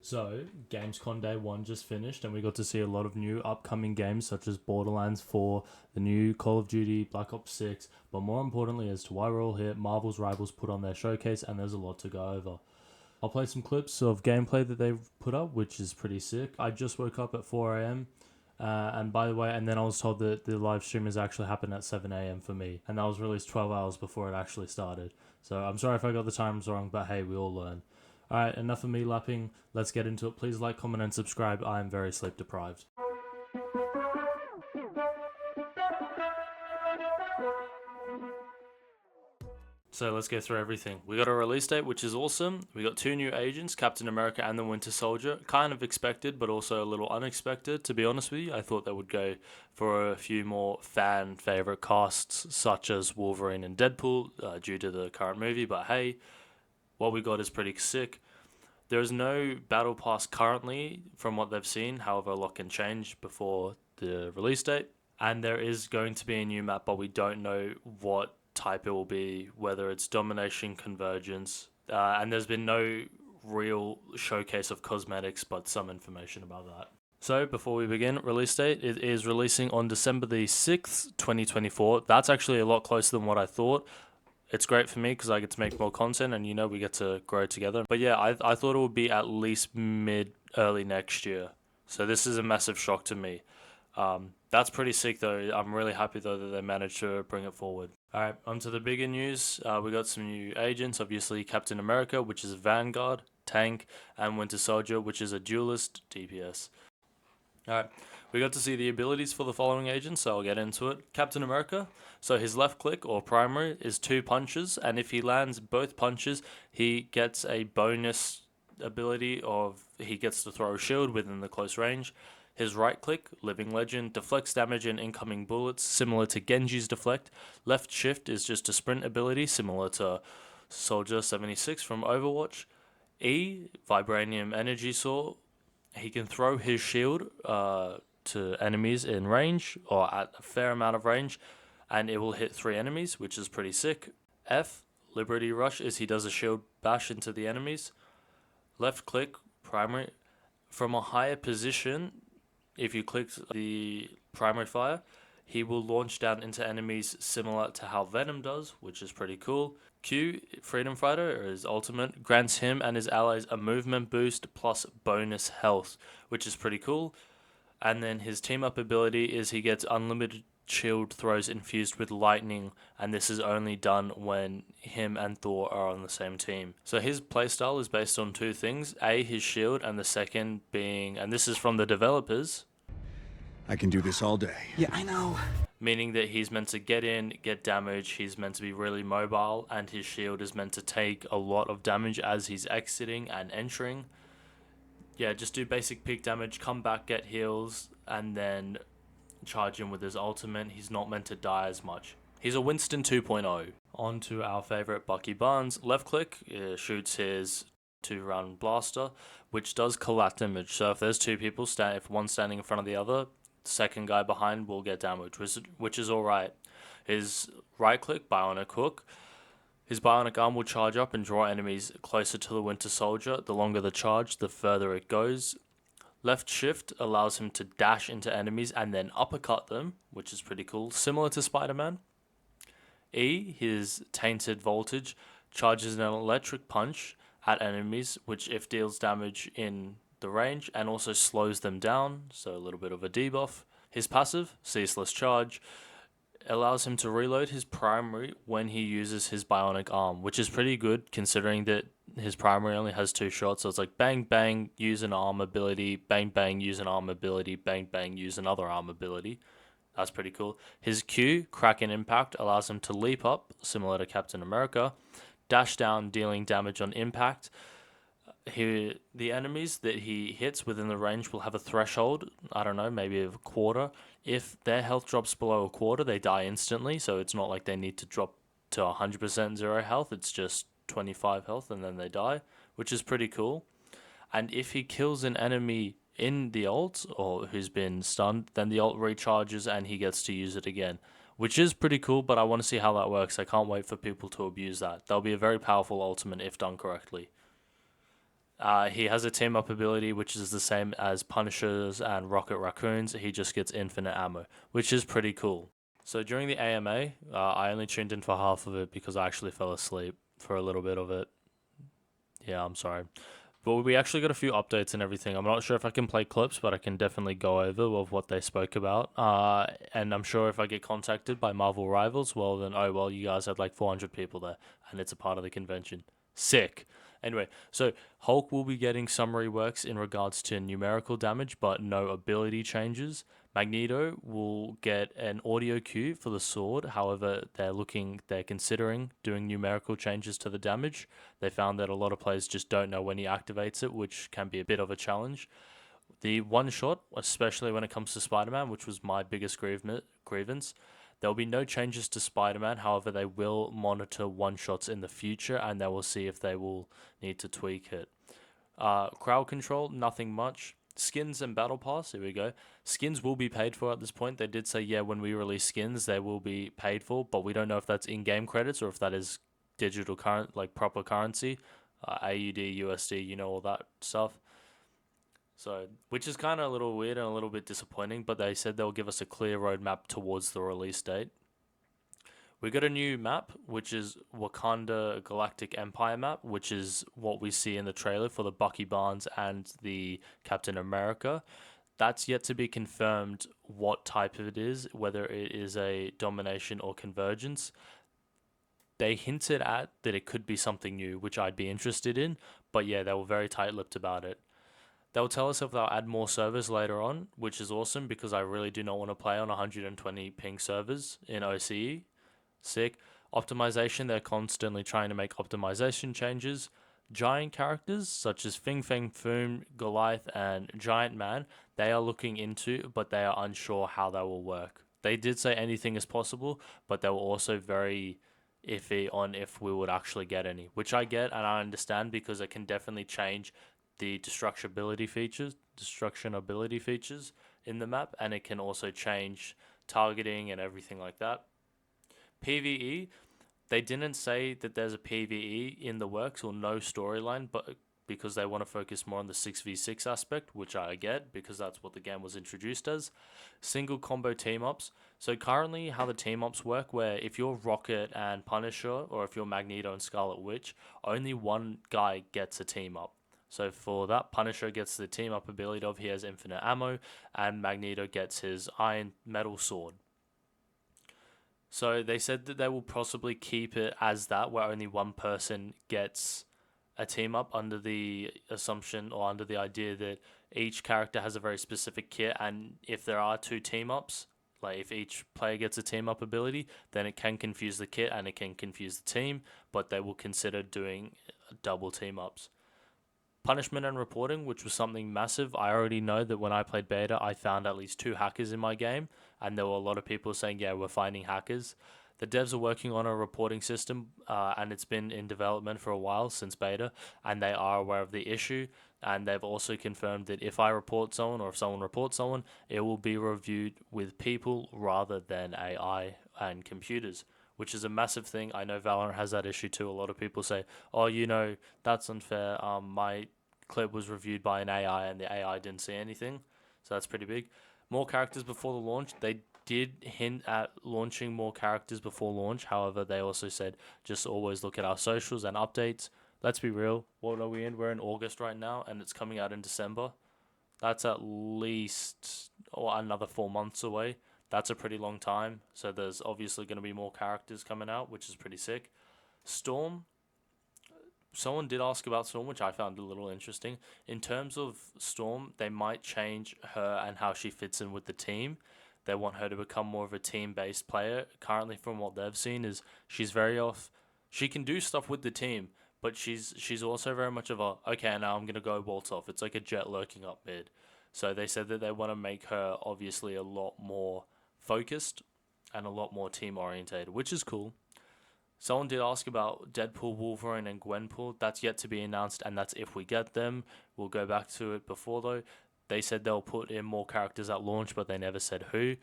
So, Gamescom Day 1 just finished, and we got to see a lot of new upcoming games such as Borderlands 4, the new Call of Duty, Black Ops 6, but more importantly, as to why we're all here, Marvel's Rivals put on their showcase, and there's a lot to go over. I'll play some clips of gameplay that they've put up, which is pretty sick. I just woke up at 4 a.m. And by the way, and then I was told that the live stream is actually happening at 7 a.m. for me, and that was released 12 hours before it actually started. So I'm sorry if I got the times wrong, but hey, we all learn. Alright, enough of me lapping. Let's get into it. Please like, comment, and subscribe. I am very sleep deprived. So let's go through everything. We got a release date, which is awesome. We got two new agents, Captain America and the Winter Soldier. Kind of expected, but also a little unexpected, to be honest with you. I thought they would go for a few more fan favorite casts, such as Wolverine and Deadpool, due to the current movie. But hey, what we got is pretty sick. There is no battle pass currently from what they've seen. However, a lot can change before the release date. And there is going to be a new map, but we don't know what type it will be, whether it's domination, convergence. And there's been no real showcase of cosmetics, but some information about that. So before we begin, release date, it is releasing on December the 6th, 2024. That's actually a lot closer than what I thought. It's great for me because I get to make more content and, we get to grow together. But yeah, I thought it would be at least early next year. So this is a massive shock to me. That's pretty sick though. I'm really happy though that they managed to bring it forward. Alright, on to the bigger news. We got some new agents. Obviously Captain America, which is a Vanguard, tank, and Winter Soldier, which is a duelist, DPS. Alright, we got to see the abilities for the following agents, so I'll get into it. Captain America, so his left click, or primary, is 2 punches, and if he lands both punches, he gets a bonus ability of he gets to throw a shield within the close range. His right click, Living Legend, deflects damage in incoming bullets, similar to Genji's deflect. Left shift is just a sprint ability, similar to Soldier 76 from Overwatch. E, Vibranium Energy Saw, he can throw his shield to enemies in range or at a fair amount of range, and it will hit 3 enemies, which is pretty sick. F, Liberty Rush, is he does a shield bash into the enemies. Left click, primary, from a higher position, if you click the primary fire, he will launch down into enemies similar to how Venom does, which is pretty cool. Q, Freedom Fighter, or his ultimate, grants him and his allies a movement boost plus bonus health, which is pretty cool. And then his team up ability is he gets unlimited shield throws infused with lightning, and this is only done when him and Thor are on the same team. So his playstyle is based on 2 things. A, his shield, and the second being, and this is from the developers, I can do this all day. Yeah, I know. meaning that he's meant to get in, get damage, he's meant to be really mobile, and his shield is meant to take a lot of damage as he's exiting and entering. Yeah, just do basic peak damage, come back, get heals, and then charge him with his ultimate. He's not meant to die as much. He's a Winston 2.0. On to our favorite Bucky Barnes. Left click shoots his 2-round blaster, which does collat damage. So if there's 2 people, if one's standing in front of the other, the second guy behind will get damage, which is alright. His right click, Bionic Hook, his bionic arm will charge up and draw enemies closer to the Winter Soldier. The longer the charge, the further it goes. Left shift allows him to dash into enemies and then uppercut them, which is pretty cool, similar to Spider-Man. E, his Tainted Voltage, charges an electric punch at enemies, which if deals damage in the range and also slows them down, so a little bit of a debuff. His passive, Ceaseless Charge, allows him to reload his primary when he uses his bionic arm, which is pretty good considering that his primary only has 2 shots. So it's like bang bang, use an arm ability, bang bang, use an arm ability, bang bang, use another arm ability. That's pretty cool. His Q, Kraken Impact, allows him to leap up, similar to Captain America, dash down, dealing damage on impact. The enemies that he hits within the range will have a threshold, I don't know, maybe a quarter. If their health drops below a quarter, they die instantly, so it's not like they need to drop to 100% 0 health, it's just 25 health and then they die, which is pretty cool. And if he kills an enemy in the ult, or who's been stunned, then the ult recharges and he gets to use it again, which is pretty cool, but I want to see how that works. I can't wait for people to abuse that. That'll be a very powerful ultimate if done correctly. He has a team up ability which is the same as Punishers and Rocket Raccoons. He just gets infinite ammo, which is pretty cool. So during the AMA, I only tuned in for half of it because I actually fell asleep for a little bit of it. Yeah, I'm sorry. But we actually got a few updates and everything. I'm not sure if I can play clips, but I can definitely go over of what they spoke about. And I'm sure if I get contacted by Marvel Rivals, well, then, oh, well, you guys had like 400 people there, and it's a part of the convention. Sick. Anyway, so Hulk will be getting summary works in regards to numerical damage, but no ability changes. Magneto will get an audio cue for the sword. However, they're considering doing numerical changes to the damage. They found that a lot of players just don't know when he activates it, which can be a bit of a challenge. The one shot, especially when it comes to Spider Man, which was my biggest grievance, there will be no changes to Spider Man. However, they will monitor one shots in the future and they will see if they will need to tweak it. Crowd control, nothing much. Skins and battle pass, here we go. Skins will be paid for at this point. They did say, yeah, when we release skins, they will be paid for, but we don't know if that's in-game credits or if that is digital current, like proper currency, AUD, USD, all that stuff. So, which is kind of a little weird and a little bit disappointing, but they said they'll give us a clear roadmap towards the release date. We got a new map, which is Wakanda Galactic Empire map, which is what we see in the trailer for the Bucky Barnes and the Captain America. That's yet to be confirmed what type of it is, whether it is a domination or convergence. They hinted at that it could be something new, which I'd be interested in, but yeah, they were very tight lipped about it. They'll tell us if they'll add more servers later on, which is awesome because I really do not want to play on 120 ping servers in OCE. Sick. Optimization, they're constantly trying to make optimization changes. Giant characters such as Fing Fang Foom, Goliath, and Giant Man, they are looking into, but they are unsure how they will work. They did say anything is possible, but they were also very iffy on if we would actually get any, which I get and I understand because it can definitely change the destructionability features in the map, and it can also change targeting and everything like that. PvE, they didn't say that there's a PvE in the works or no storyline, but because they want to focus more on the 6v6 aspect, which I get because that's what the game was introduced as. Single combo team ups. So currently how the team ups work, where if you're Rocket and Punisher or if you're Magneto and Scarlet Witch, only one guy gets a team up. So for that, Punisher gets the team up ability of he has infinite ammo, and Magneto gets his iron metal sword. So they said that they will possibly keep it as that, where only one person gets a team up, under the assumption or under the idea that each character has a very specific kit, and if there are two team ups, like if each player gets a team up ability, then it can confuse the kit and it can confuse the team, but they will consider doing double team ups. Punishment and reporting, which was something massive. I already know that when I played beta, I found at least 2 hackers in my game, and there were a lot of people saying, yeah, we're finding hackers. The devs are working on a reporting system, and it's been in development for a while since beta, and they are aware of the issue. And they've also confirmed that if I report someone or if someone reports someone, it will be reviewed with people rather than AI and computers, which is a massive thing. I know Valorant has that issue too. A lot of people say, oh, that's unfair. My clip was reviewed by an AI and the AI didn't see anything. So that's pretty big. More characters before the launch. They did hint at launching more characters before launch. However, they also said just always look at our socials and updates. Let's be real. What are we in? We're in August right now and it's coming out in December. That's at least another 4 months away. That's a pretty long time. So there's obviously going to be more characters coming out, which is pretty sick. Storm. Someone did ask about Storm, which I found a little interesting. In terms of Storm, they might change her and how she fits in with the team. They want her to become more of a team-based player. Currently, from what they've seen, is she's very off. She can do stuff with the team, but she's also very much of a, okay, now I'm going to go waltz off. It's like a Jet lurking up mid. So they said that they want to make her obviously a lot more focused and a lot more team orientated, which is cool. Someone did ask about Deadpool, Wolverine, and Gwenpool. That's yet to be announced, and that's if we get them. We'll go back to it before, though. They said they'll put in more characters at launch, but they never said who.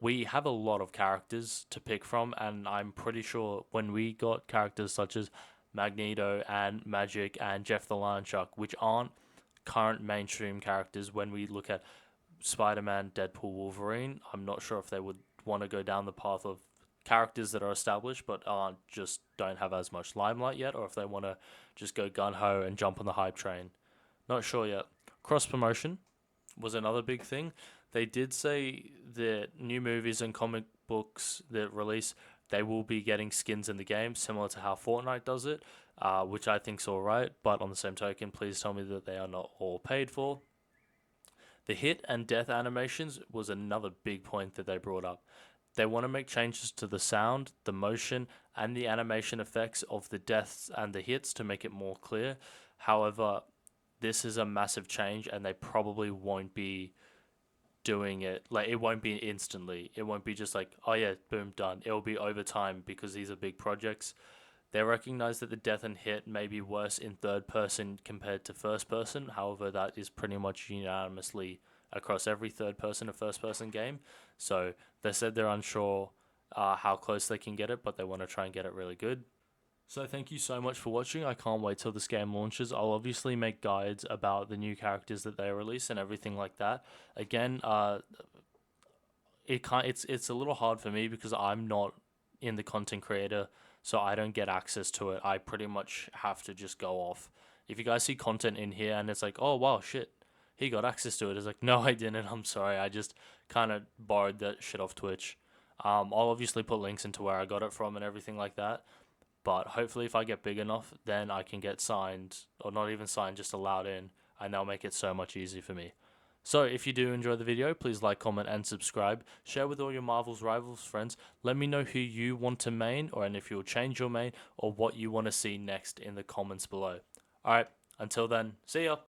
We have a lot of characters to pick from, and I'm pretty sure when we got characters such as Magneto and Magic and Jeff the Lion Shark, which aren't current mainstream characters when we look at Spider-Man, Deadpool, Wolverine. I'm not sure if they would want to go down the path of characters that are established but aren't just don't have as much limelight yet, or if they want to just go gun-ho and jump on the hype train. Not sure yet. Cross promotion was another big thing. They did say that new movies and comic books that release, they will be getting skins in the game, similar to how Fortnite does it, which I think's alright. But on the same token, please tell me that they are not all paid for. The hit and death animations was another big point that they brought up. They want to make changes to the sound, the motion, and the animation effects of the deaths and the hits to make it more clear. However, this is a massive change, and they probably won't be doing it like it won't be instantly. It won't be just like, oh yeah, boom, done. It will be over time because these are big projects. They recognize that the death and hit may be worse in third person compared to first person. However, that is pretty much unanimously across every third person or first person game. So they said they're unsure how close they can get it, but they want to try and get it really good. So thank you so much for watching. I can't wait till this game launches. I'll obviously make guides about the new characters that they release and everything like that. Again, it's a little hard for me because I'm not in the content creator, so I don't get access to it. I pretty much have to just go off. If you guys see content in here and it's like, oh wow, shit, he got access to it. It's like, no, I didn't. I'm sorry. I just kind of borrowed that shit off Twitch. I'll obviously put links into where I got it from and everything like that. But hopefully if I get big enough, then I can get signed, or not even signed, just allowed in, and that'll make it so much easier for me. So if you do enjoy the video, please like, comment, and subscribe. Share with all your Marvel's Rivals friends. Let me know who you want to main, and if you'll change your main, or what you want to see next in the comments below. Alright, until then, see ya!